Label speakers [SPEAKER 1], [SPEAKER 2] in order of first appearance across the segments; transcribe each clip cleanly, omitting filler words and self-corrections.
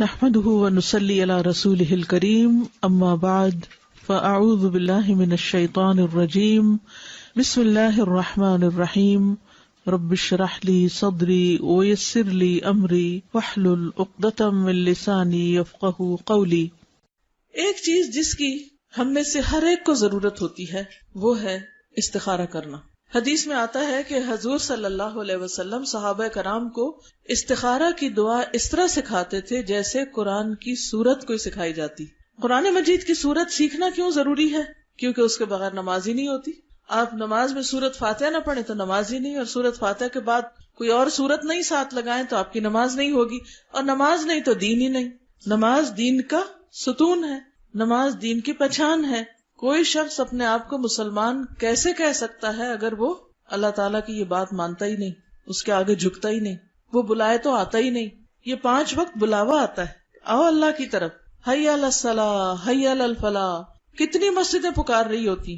[SPEAKER 1] نحمده ونصلي على رسوله الكريم اما بعد فاعوذ بالله من الشيطان الرجيم بسم الله الرحمن الرحيم رب اشرح لي صدري ويسر لي امري واحلل عقدة من لساني يفقهوا قولي۔ ایک چیز جس کی ہم میں سے ہر ایک کو ضرورت ہوتی ہے وہ ہے استخارہ کرنا۔ حدیث میں آتا ہے کہ حضور صلی اللہ علیہ وسلم صحابہ کرام کو استخارہ کی دعا اس طرح سکھاتے تھے جیسے قرآن کی سورت کوئی سکھائی جاتی۔ قرآن مجید کی سورت سیکھنا کیوں ضروری ہے؟ کیونکہ اس کے بغیر نماز ہی نہیں ہوتی۔ آپ نماز میں سورت فاتحہ نہ پڑھیں تو نماز ہی نہیں، اور سورت فاتحہ کے بعد کوئی اور سورت نہیں ساتھ لگائیں تو آپ کی نماز نہیں ہوگی، اور نماز نہیں تو دین ہی نہیں۔ نماز دین کا ستون ہے، نماز دین کی پہچان ہے۔ کوئی شخص اپنے آپ کو مسلمان کیسے کہہ سکتا ہے اگر وہ اللہ تعالیٰ کی یہ بات مانتا ہی نہیں، اس کے آگے جھکتا ہی نہیں، وہ بلائے تو آتا ہی نہیں۔ یہ 5 وقت بلاوا آتا ہے، آؤ اللہ کی طرف، حی علی الصلاۃ، حی علی الفلاح، کتنی مسجدیں پکار رہی ہوتی،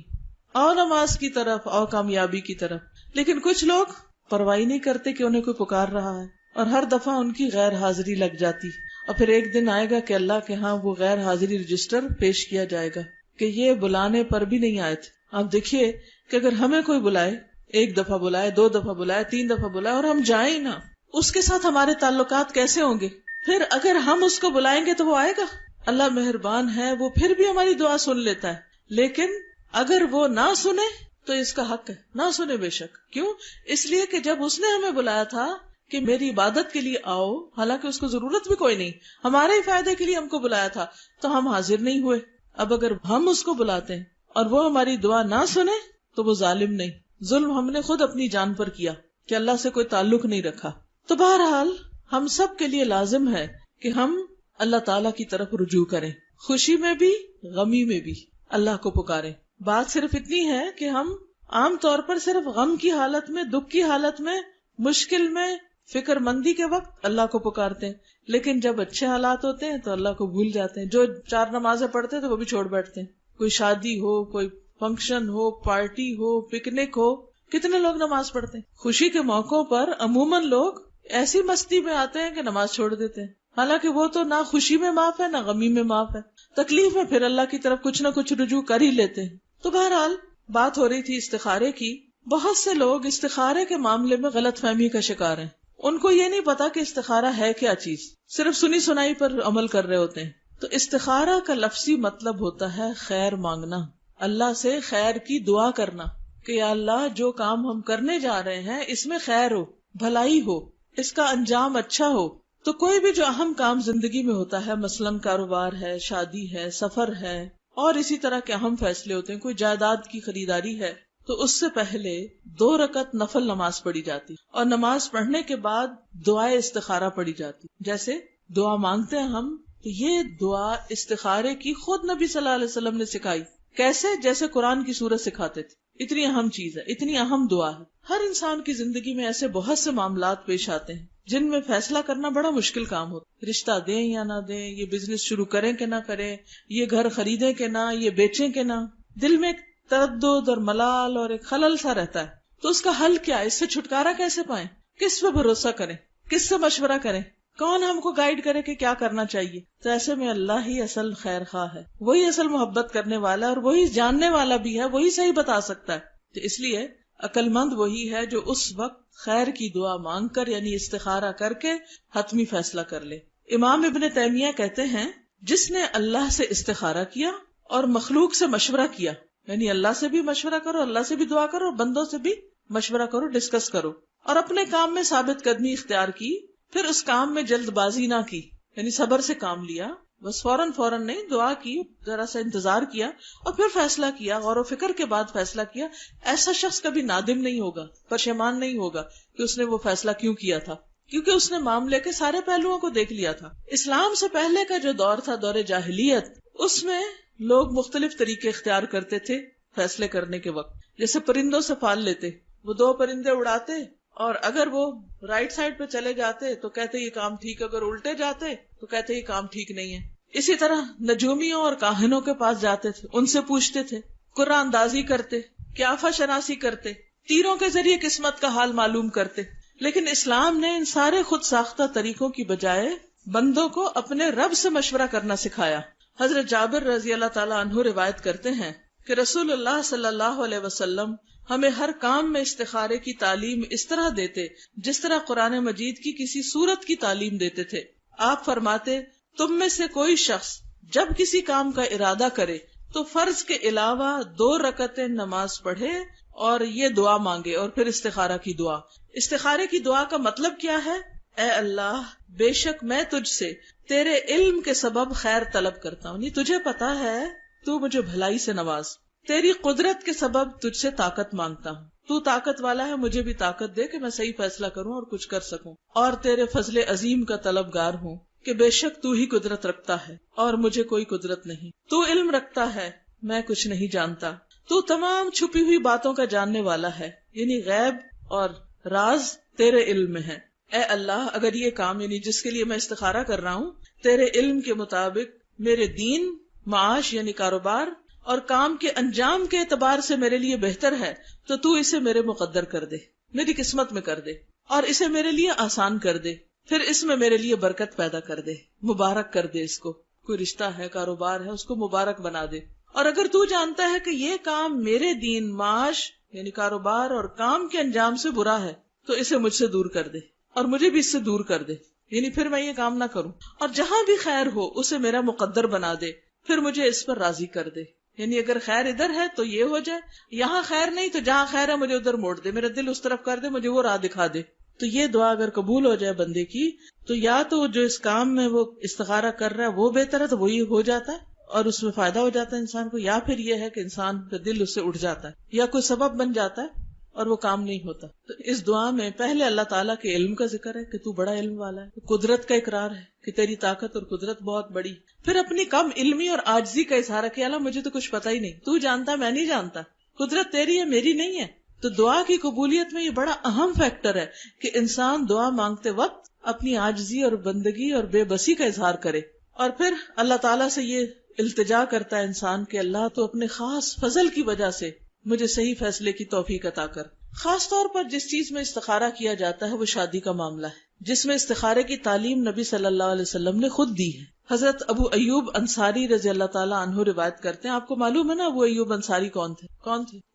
[SPEAKER 1] آؤ نماز کی طرف، آؤ کامیابی کی طرف۔ لیکن کچھ لوگ پرواہ نہیں کرتے کہ انہیں کوئی پکار رہا ہے، اور ہر دفعہ ان کی غیر حاضری لگ جاتی، اور پھر ایک دن آئے گا کہ اللہ کے ہاں وہ غیر حاضری رجسٹر پیش کیا جائے گا کہ یہ بلانے پر بھی نہیں آئے تھے۔ آپ دیکھیے کہ اگر ہمیں کوئی بلائے، 1 دفعہ بلائے، 2 دفعہ بلائے، 3 دفعہ بلائے، اور ہم جائیں نہ، اس کے ساتھ ہمارے تعلقات کیسے ہوں گے؟ پھر اگر ہم اس کو بلائیں گے تو وہ آئے گا؟ اللہ مہربان ہے، وہ پھر بھی ہماری دعا سن لیتا ہے، لیکن اگر وہ نہ سنے تو اس کا حق ہے، نہ سنے بے شک۔ کیوں؟ اس لیے کہ جب اس نے ہمیں بلایا تھا کہ میری عبادت کے لیے آؤ، حالانکہ اس کو ضرورت بھی کوئی نہیں، ہمارے ہی فائدے کے لیے ہم کو بلایا تھا، تو ہم حاضر نہیں ہوئے۔ اب اگر ہم اس کو بلاتے ہیں اور وہ ہماری دعا نہ سنے تو وہ ظالم نہیں، ظلم ہم نے خود اپنی جان پر کیا کہ اللہ سے کوئی تعلق نہیں رکھا۔ تو بہرحال ہم سب کے لیے لازم ہے کہ ہم اللہ تعالیٰ کی طرف رجوع کریں، خوشی میں بھی غمی میں بھی اللہ کو پکاریں۔ بات صرف اتنی ہے کہ ہم عام طور پر صرف غم کی حالت میں، دکھ کی حالت میں، مشکل میں، فکر مندی کے وقت اللہ کو پکارتے ہیں، لیکن جب اچھے حالات ہوتے ہیں تو اللہ کو بھول جاتے ہیں۔ جو 4 نمازیں پڑھتے ہیں تو وہ بھی چھوڑ بیٹھتے ہیں۔ کوئی شادی ہو، کوئی فنکشن ہو، پارٹی ہو، پکنک ہو، کتنے لوگ نماز پڑھتے ہیں؟ خوشی کے موقعوں پر عموماً لوگ ایسی مستی میں آتے ہیں کہ نماز چھوڑ دیتے ہیں، حالانکہ وہ تو نہ خوشی میں معاف ہے نہ غمی میں معاف ہے، تکلیف میں پھر اللہ کی طرف کچھ نہ کچھ رجوع کر ہی لیتے ہیں۔ تو بہرحال بات ہو رہی تھی استخارے کی۔ بہت سے لوگ استخارے کے معاملے میں غلط فہمی کا شکار ہیں، ان کو یہ نہیں پتا کہ استخارہ ہے کیا چیز، صرف سنی سنائی پر عمل کر رہے ہوتے ہیں۔ تو استخارہ کا لفظی مطلب ہوتا ہے خیر مانگنا، اللہ سے خیر کی دعا کرنا کہ یا اللہ جو کام ہم کرنے جا رہے ہیں اس میں خیر ہو، بھلائی ہو، اس کا انجام اچھا ہو۔ تو کوئی بھی جو اہم کام زندگی میں ہوتا ہے، مثلاً کاروبار ہے، شادی ہے، سفر ہے، اور اسی طرح کے اہم فیصلے ہوتے ہیں، کوئی جائیداد کی خریداری ہے، تو اس سے پہلے 2 رکعت نفل نماز پڑھی جاتی، اور نماز پڑھنے کے بعد دعائے استخارہ پڑھی جاتی۔ جیسے دعا مانگتے ہیں ہم، تو یہ دعا استخارے کی خود نبی صلی اللہ علیہ وسلم نے سکھائی۔ کیسے؟ جیسے قرآن کی سورت سکھاتے تھے۔ اتنی اہم چیز ہے، اتنی اہم دعا ہے۔ ہر انسان کی زندگی میں ایسے بہت سے معاملات پیش آتے ہیں جن میں فیصلہ کرنا بڑا مشکل کام ہوتا ہے، رشتہ دیں یا نہ دیں، یہ بزنس شروع کریں کہ نہ کریں، یہ گھر خریدیں کہ نہ، یہ بیچیں کہ نہ۔ دل میں ایک تردد اور ملال اور ایک خلل سا رہتا ہے، تو اس کا حل کیا ہے؟ اس سے چھٹکارا کیسے پائیں؟ کس پہ بھروسہ کریں؟ کس سے مشورہ کریں؟ کون ہم کو گائیڈ کرے کہ کیا کرنا چاہیے؟ تو ایسے میں اللہ ہی اصل خیر خواہ ہے، وہی اصل محبت کرنے والا ہے، اور وہی جاننے والا بھی ہے، وہی صحیح بتا سکتا ہے۔ تو اس لیے عقل مند وہی ہے جو اس وقت خیر کی دعا مانگ کر، یعنی استخارہ کر کے حتمی فیصلہ کر لے۔ امام ابن تیمیہ کہتے ہیں جس نے اللہ سے استخارہ کیا اور مخلوق سے مشورہ کیا، یعنی اللہ سے بھی مشورہ کرو، اللہ سے بھی دعا کرو، اور بندوں سے بھی مشورہ کرو، ڈسکس کرو، اور اپنے کام میں ثابت قدمی اختیار کی، پھر اس کام میں جلد بازی نہ کی، یعنی صبر سے کام لیا، بس فوراً نہیں، دعا کی، ذرا سا انتظار کیا، اور پھر فیصلہ کیا، غور و فکر کے بعد فیصلہ کیا۔ ایسا شخص کبھی نادم نہیں ہوگا، پشیمان نہیں ہوگا کہ اس نے وہ فیصلہ کیوں کیا تھا، کیونکہ اس نے معاملے کے سارے پہلوؤں کو دیکھ لیا تھا۔ اسلام سے پہلے کا جو دور تھا، دور جاہلیت، اس میں لوگ مختلف طریقے اختیار کرتے تھے فیصلے کرنے کے وقت۔ جیسے پرندوں سے فال لیتے، وہ 2 پرندے اڑاتے، اور اگر وہ رائٹ سائڈ پہ چلے جاتے تو کہتے یہ کام ٹھیک، اگر الٹے جاتے تو کہتے یہ کام ٹھیک نہیں ہے۔ اسی طرح نجومیوں اور کاہنوں کے پاس جاتے تھے، ان سے پوچھتے تھے، قرآن اندازی کرتے، قیافہ شناسی کرتے، تیروں کے ذریعے قسمت کا حال معلوم کرتے۔ لیکن اسلام نے ان سارے خود ساختہ طریقوں کی بجائے بندوں کو اپنے رب سے مشورہ کرنا سکھایا۔ حضرت جابر رضی اللہ تعالیٰ عنہ روایت کرتے ہیں کہ رسول اللہ صلی اللہ علیہ وسلم ہمیں ہر کام میں استخارے کی تعلیم اس طرح دیتے جس طرح قرآن مجید کی کسی سورت کی تعلیم دیتے تھے۔ آپ فرماتے، تم میں سے کوئی شخص جب کسی کام کا ارادہ کرے تو فرض کے علاوہ 2 رکعتیں نماز پڑھے اور یہ دعا مانگے، اور پھر استخارہ کی دعا۔ استخارے کی دعا کا مطلب کیا ہے؟ اے اللہ، بے شک میں تجھ سے تیرے علم کے سبب خیر طلب کرتا ہوں، تجھے پتا ہے تو مجھے بھلائی سے نواز، تیری قدرت کے سبب تجھ سے طاقت مانگتا ہوں، تو طاقت والا ہے، مجھے بھی طاقت دے کہ میں صحیح فیصلہ کروں اور کچھ کر سکوں، اور تیرے فضل عظیم کا طلبگار ہوں کہ بے شک تو ہی قدرت رکھتا ہے اور مجھے کوئی قدرت نہیں، تو علم رکھتا ہے، میں کچھ نہیں جانتا، تو تمام چھپی ہوئی باتوں کا جاننے والا ہے، یعنی غیب اور راز تیرے علم میں ہے۔ اے اللہ، اگر یہ کام یعنی جس کے لیے میں استخارہ کر رہا ہوں تیرے علم کے مطابق میرے دین، معاش یعنی کاروبار اور کام کے انجام کے اعتبار سے میرے لیے بہتر ہے تو اسے میرے مقدر کر دے، میری قسمت میں کر دے، اور اسے میرے لیے آسان کر دے، پھر اس میں میرے لیے برکت پیدا کر دے، مبارک کر دے، اس کو کوئی رشتہ ہے، کاروبار ہے، اس کو مبارک بنا دے۔ اور اگر تو جانتا ہے کہ یہ کام میرے دین، معاش یعنی کاروبار اور کام کے انجام سے برا ہے تو اسے مجھ سے دور کر دے اور مجھے بھی اس سے دور کر دے، یعنی پھر میں یہ کام نہ کروں، اور جہاں بھی خیر ہو اسے میرا مقدر بنا دے، پھر مجھے اس پر راضی کر دے، یعنی اگر خیر ادھر ہے تو یہ ہو جائے، یہاں خیر نہیں تو جہاں خیر ہے مجھے ادھر موڑ دے، میرا دل اس طرف کر دے، مجھے وہ راہ دکھا دے۔ تو یہ دعا اگر قبول ہو جائے بندے کی تو یا تو جو اس کام میں وہ استخارہ کر رہا ہے وہ بہتر ہے تو وہی ہو جاتا ہے اور اس میں فائدہ ہو جاتا ہے انسان کو، یا پھر یہ ہے کہ انسان کا دل اس سے اٹھ جاتا ہے یا کوئی سبب بن جاتا ہے اور وہ کام نہیں ہوتا۔ تو اس دعا میں پہلے اللہ تعالیٰ کے علم کا ذکر ہے کہ تو بڑا علم والا ہے، قدرت کا اقرار ہے کہ تیری طاقت اور قدرت بہت بڑی، پھر اپنی کم علمی اور عاجزی کا اظہار ہے کہ اللہ مجھے تو کچھ پتا ہی نہیں، تو جانتا، میں نہیں جانتا، قدرت تیری ہے میری نہیں ہے۔ تو دعا کی قبولیت میں یہ بڑا اہم فیکٹر ہے کہ انسان دعا مانگتے وقت اپنی عاجزی اور بندگی اور بے بسی کا اظہار کرے، اور پھر اللہ تعالیٰ سے یہ التجا کرتا ہے انسان کہ اللہ تو اپنے خاص فضل کی وجہ سے مجھے صحیح فیصلے کی توفیق عطا کر۔ خاص طور پر جس چیز میں استخارہ کیا جاتا ہے وہ شادی کا معاملہ ہے، جس میں استخارے کی تعلیم نبی صلی اللہ علیہ وسلم نے خود دی ہے۔ حضرت ابو ایوب انصاری رضی اللہ تعالیٰ عنہ روایت کرتے ہیں، آپ کو معلوم ہے نا ابو ایوب انصاری کون تھے؟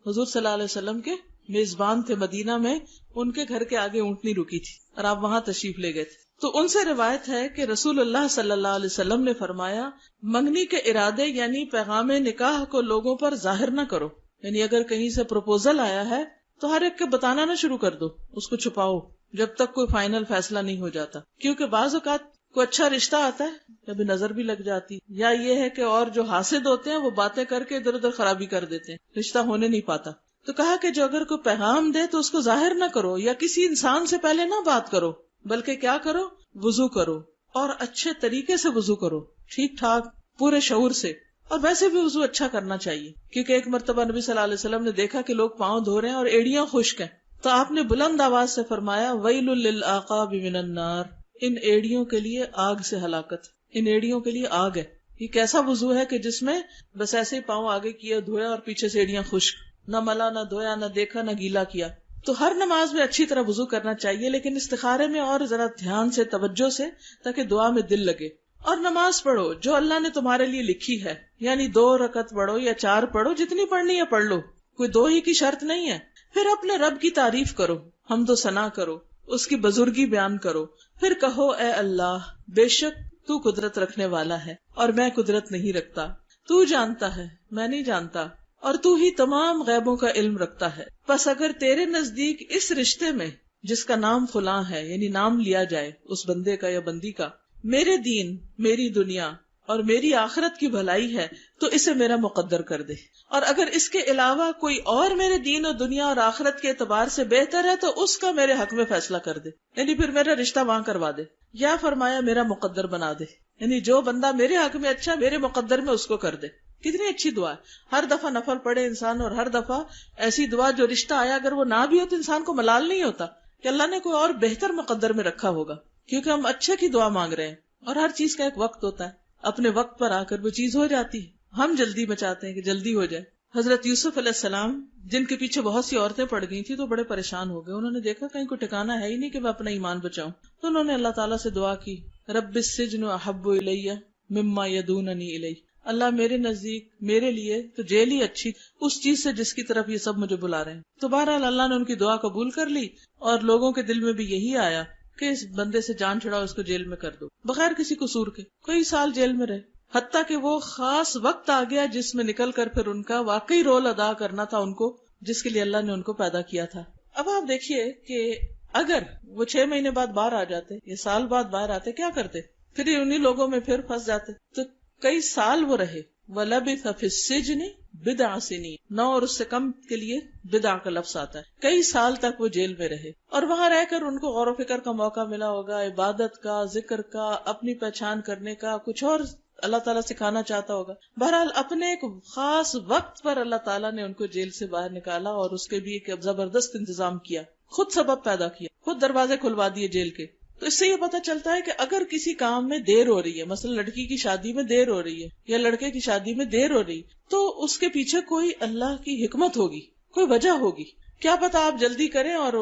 [SPEAKER 1] حضور صلی اللہ علیہ وسلم کے میزبان تھے، مدینہ میں ان کے گھر کے آگے اونٹنی رکی تھی اور آپ وہاں تشریف لے گئے تھے۔ تو ان سے روایت ہے کہ رسول اللہ صلی اللہ علیہ وسلم نے فرمایا، منگنی کے ارادے یعنی پیغام نکاح کو لوگوں پر ظاہر نہ کرو، یعنی اگر کہیں سے پروپوزل آیا ہے تو ہر ایک کے بتانا نہ شروع کر دو، اس کو چھپاؤ جب تک کوئی فائنل فیصلہ نہیں ہو جاتا، کیونکہ بعض اوقات کوئی اچھا رشتہ آتا ہے کبھی نظر بھی لگ جاتی، یا یہ ہے کہ اور جو حاسد ہوتے ہیں وہ باتیں کر کے ادھر ادھر خرابی کر دیتے ہیں، رشتہ ہونے نہیں پاتا۔ تو کہا کہ جو اگر کوئی پیغام دے تو اس کو ظاہر نہ کرو، یا کسی انسان سے پہلے نہ بات کرو، بلکہ کیا کرو، وضو کرو، اور اچھے طریقے سے وضو کرو، ٹھیک ٹھاک پورے شعور سے، اور ویسے بھی وضو اچھا کرنا چاہیے، کیونکہ ایک مرتبہ نبی صلی اللہ علیہ وسلم نے دیکھا کہ لوگ پاؤں دھو رہے ہیں اور ایڑیاں خشک ہیں، تو آپ نے بلند آواز سے فرمایا، ویل للعقاب من النار، ان ایڑیوں کے لیے آگ سے ہلاکت، ان ایڑیوں کے لیے آگ ہے۔ یہ کیسا وضو ہے کہ جس میں بس ایسے ہی پاؤں آگے کیا، دھویا اور پیچھے سے ایڑیاں خشک، نہ ملا نہ دھویا نہ دیکھا نہ گیلا کیا۔ تو ہر نماز میں اچھی طرح وضو کرنا چاہیے، لیکن استخارے میں اور ذرا دھیان سے، توجہ سے، تاکہ دعا میں دل لگے۔ اور نماز پڑھو جو اللہ نے تمہارے لیے لکھی ہے، یعنی 2 رکعت پڑھو یا 4 پڑھو، جتنی پڑھنی ہے پڑھ لو، کوئی 2 ہی کی شرط نہیں ہے۔ پھر اپنے رب کی تعریف کرو، حمد و ثنا کرو، اس کی بزرگی بیان کرو، پھر کہو، اے اللہ، بے شک تو قدرت رکھنے والا ہے اور میں قدرت نہیں رکھتا، تو جانتا ہے میں نہیں جانتا، اور تو ہی تمام غیبوں کا علم رکھتا ہے۔ پس اگر تیرے نزدیک اس رشتے میں جس کا نام فلاں ہے، یعنی نام لیا جائے اس بندے کا یا بندی کا، میرے دین، میری دنیا اور میری آخرت کی بھلائی ہے تو اسے میرا مقدر کر دے، اور اگر اس کے علاوہ کوئی اور میرے دین اور دنیا اور آخرت کے اعتبار سے بہتر ہے تو اس کا میرے حق میں فیصلہ کر دے، یعنی پھر میرا رشتہ وہاں کروا دے، یا فرمایا میرا مقدر بنا دے، یعنی جو بندہ میرے حق میں اچھا میرے مقدر میں اس کو کر دے۔ کتنی اچھی دعا ہے، ہر دفعہ نفل پڑھے انسان، اور ہر دفعہ ایسی دعا جو رشتہ آیا اگر وہ نہ بھی ہو تو انسان کو ملال نہیں ہوتا کہ اللہ نے کوئی اور بہتر مقدر میں رکھا ہوگا، کیونکہ ہم اچھے کی دعا مانگ رہے ہیں، اور ہر چیز کا ایک وقت ہوتا ہے، اپنے وقت پر آ کر وہ چیز ہو جاتی ہے، ہم جلدی مچاتے ہیں کہ جلدی ہو جائے۔ حضرت یوسف علیہ السلام جن کے پیچھے بہت سی عورتیں پڑ گئی تھی تو بڑے پریشان ہو گئے، انہوں نے دیکھا کہیں کوئی ٹھکانہ ہے ہی نہیں کہ میں اپنا ایمان بچاؤں، تو انہوں نے اللہ تعالیٰ سے دعا کی، رب السجن احب الی مما یدوننی الی، اللہ میرے نزدیک میرے لیے تو جیل ہی اچھی اس چیز سے جس کی طرف یہ سب مجھے بلا رہے ہیں. تو بہرحال اللہ نے ان کی دعا قبول کر لی، اور لوگوں کے دل میں بھی یہی آیا کہ اس بندے سے جان چھڑاؤ، اس کو جیل میں کر دو بغیر کسی قصور کے. کئی سال جیل میں رہے، حتیٰ کہ وہ خاص وقت آ گیا جس میں نکل کر پھر ان کا واقعی رول ادا کرنا تھا ان کو، جس کے لیے اللہ نے ان کو پیدا کیا تھا. اب آپ دیکھیے کہ اگر وہ 6 مہینے بعد باہر آ جاتے یا سال بعد باہر آتے، کیا کرتے؟ پھر انہی لوگوں میں پھر پھنس جاتے. تو کئی سال وہ رہے. وَلَبِثَ فِي السِّجْنِ بِضْعَ سِنِينَ، 9 اور اس سے کم کے لیے بدع کا لفظ آتا ہے. کئی سال تک وہ جیل میں رہے، اور وہاں رہ کر ان کو غور و فکر کا موقع ملا ہوگا، عبادت کا، ذکر کا، اپنی پہچان کرنے کا، کچھ اور اللہ تعالیٰ سکھانا چاہتا ہوگا. بہرحال اپنے ایک خاص وقت پر اللہ تعالیٰ نے ان کو جیل سے باہر نکالا، اور اس کے بھی ایک زبردست انتظام کیا، خود سبب پیدا کیا، خود دروازے کھلوا دیے جیل کے. تو اس سے یہ پتہ چلتا ہے کہ اگر کسی کام میں دیر ہو رہی ہے، مثلا لڑکی کی شادی میں دیر ہو رہی ہے یا لڑکے کی شادی میں دیر ہو رہی ہے، تو اس کے پیچھے کوئی اللہ کی حکمت ہوگی، کوئی وجہ ہوگی. کیا پتا آپ جلدی کریں اور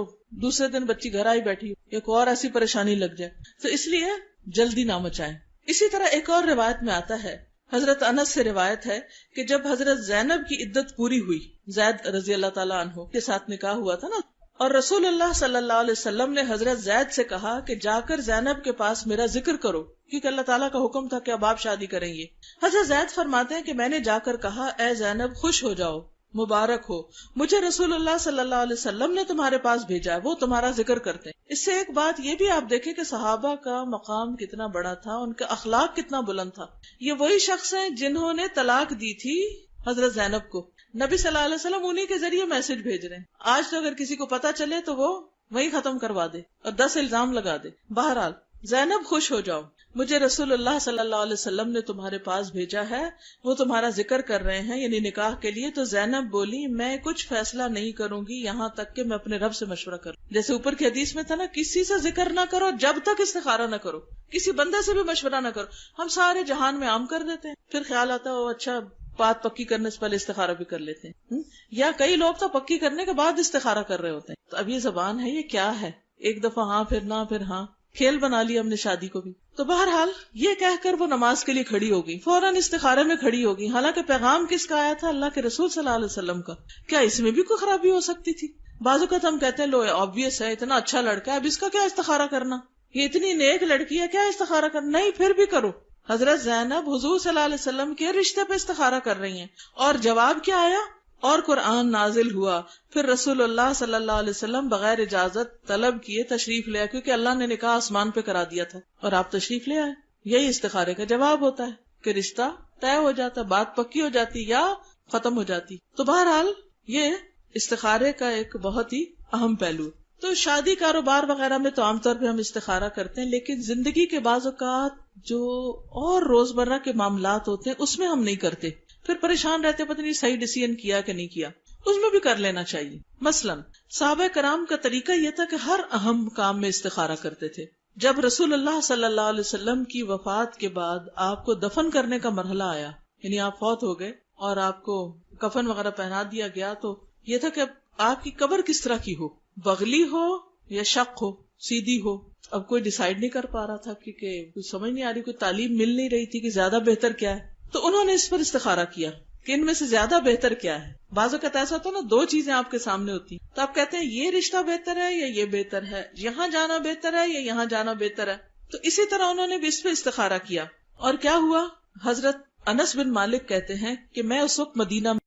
[SPEAKER 1] دوسرے دن بچی گھر آئی بیٹھی یا کوئی اور ایسی پریشانی لگ جائے. تو اس لیے جلدی نہ مچائیں. اسی طرح ایک اور روایت میں آتا ہے، حضرت انس سے روایت ہے کہ جب حضرت زینب کی عدت پوری ہوئی، زید رضی اللہ تعالیٰ عنہ کے ساتھ نکاح ہوا تھا نا، اور رسول اللہ صلی اللہ علیہ وسلم نے حضرت زید سے کہا کہ جا کر زینب کے پاس میرا ذکر کرو، کیونکہ اللہ تعالیٰ کا حکم تھا کہ اب آپ شادی کریں گے. حضرت زید فرماتے ہیں کہ میں نے جا کر کہا، اے زینب خوش ہو جاؤ، مبارک ہو، مجھے رسول اللہ صلی اللہ علیہ وسلم نے تمہارے پاس بھیجا ہے، وہ تمہارا ذکر کرتے ہیں. اس سے ایک بات یہ بھی آپ دیکھیں کہ صحابہ کا مقام کتنا بڑا تھا، ان کا اخلاق کتنا بلند تھا. یہ وہی شخص ہیں جنہوں نے طلاق دی تھی حضرت زینب کو، نبی صلی اللہ علیہ وسلم انہی کے ذریعے میسج بھیج رہے ہیں. آج تو اگر کسی کو پتا چلے تو وہ وہی ختم کروا دے اور 10 الزام لگا دے. بہرحال زینب خوش ہو جاؤ، مجھے رسول اللہ صلی اللہ علیہ وسلم نے تمہارے پاس بھیجا ہے، وہ تمہارا ذکر کر رہے ہیں، یعنی نکاح کے لیے. تو زینب بولی، میں کچھ فیصلہ نہیں کروں گی یہاں تک کہ میں اپنے رب سے مشورہ کروں. جیسے اوپر کی حدیث میں تھا نا، کسی سے ذکر نہ کرو جب تک استخارہ نہ کرو، کسی بندے سے بھی مشورہ نہ کرو. ہم سارے جہان میں عام کر دیتے ہیں، پھر خیال آتا ہے اچھا بات پکی کرنے سے پہلے استخارہ بھی کر لیتے ہیں، یا کئی لوگ تو پکی کرنے کے بعد استخارہ کر رہے ہوتے ہیں. تو اب یہ زبان ہے، یہ کیا ہے؟ ایک دفعہ ہاں پھر نہ، پھر ہاں، کھیل بنا لیا ہم نے شادی کو بھی. تو بہرحال یہ کہہ کر وہ نماز کے لیے کھڑی ہوگی، فوراً استخارے میں کھڑی ہوگی. حالانکہ پیغام کس کا آیا تھا؟ اللہ کے رسول صلی اللہ علیہ وسلم کا. کیا اس میں بھی کوئی خرابی ہو سکتی تھی؟ بعض اوقات ہم کہتے ہیں لو آبویس ہے، اتنا اچھا لڑکا ہے، اب اس کا کیا استخارہ کرنا، یہ اتنی نیک لڑکی ہے، کیا استخارہ کرنا؟ نہیں، پھر بھی کرو. حضرت زینب حضور صلی اللہ علیہ وسلم کے رشتے پہ استخارہ کر رہی ہیں، اور جواب کیا آیا؟ اور قرآن نازل ہوا. پھر رسول اللہ صلی اللہ علیہ وسلم بغیر اجازت طلب کیے تشریف لے آئے، کیونکہ اللہ نے نکاح آسمان پہ کرا دیا تھا اور آپ تشریف لے آئے. یہی استخارے کا جواب ہوتا ہے کہ رشتہ طے ہو جاتا، بات پکی ہو جاتی یا ختم ہو جاتی. تو بہرحال یہ استخارے کا ایک بہت ہی اہم پہلو ہے. تو شادی کاروبار وغیرہ میں تو عام طور پہ ہم استخارہ کرتے ہیں، لیکن زندگی کے بعض اوقات جو اور روزمرہ کے معاملات ہوتے ہیں اس میں ہم نہیں کرتے، پھر پریشان رہتے پتہ نہیں صحیح ڈیسیژن کیا کہ نہیں کیا. اس میں بھی کر لینا چاہیے. مثلا صحابہ کرام کا طریقہ یہ تھا کہ ہر اہم کام میں استخارہ کرتے تھے. جب رسول اللہ صلی اللہ علیہ وسلم کی وفات کے بعد آپ کو دفن کرنے کا مرحلہ آیا، یعنی آپ فوت ہو گئے اور آپ کو کفن وغیرہ پہنا دیا گیا، تو یہ تھا کہ آپ کی قبر کس طرح کی ہو، بغلی ہو یا شق ہو، سیدھی ہو. اب کوئی ڈیسائیڈ نہیں کر پا رہا تھا کیونکہ کوئی سمجھ نہیں آ رہی، کوئی تعلیم مل نہیں رہی تھی کہ زیادہ بہتر کیا ہے. تو انہوں نے اس پر استخارہ کیا کہ ان میں سے زیادہ بہتر کیا ہے. بعض اوقات ایسا ہوتا ہے نا، 2 چیزیں آپ کے سامنے ہوتی تو آپ کہتے ہیں یہ رشتہ بہتر ہے یا یہ بہتر ہے، یہاں جانا بہتر ہے یا یہاں جانا بہتر ہے. تو اسی طرح انہوں نے بھی اس پہ استخارہ کیا. اور کیا ہوا؟ حضرت انس بن مالک کہتے ہیں کہ میں اس وقت مدینہ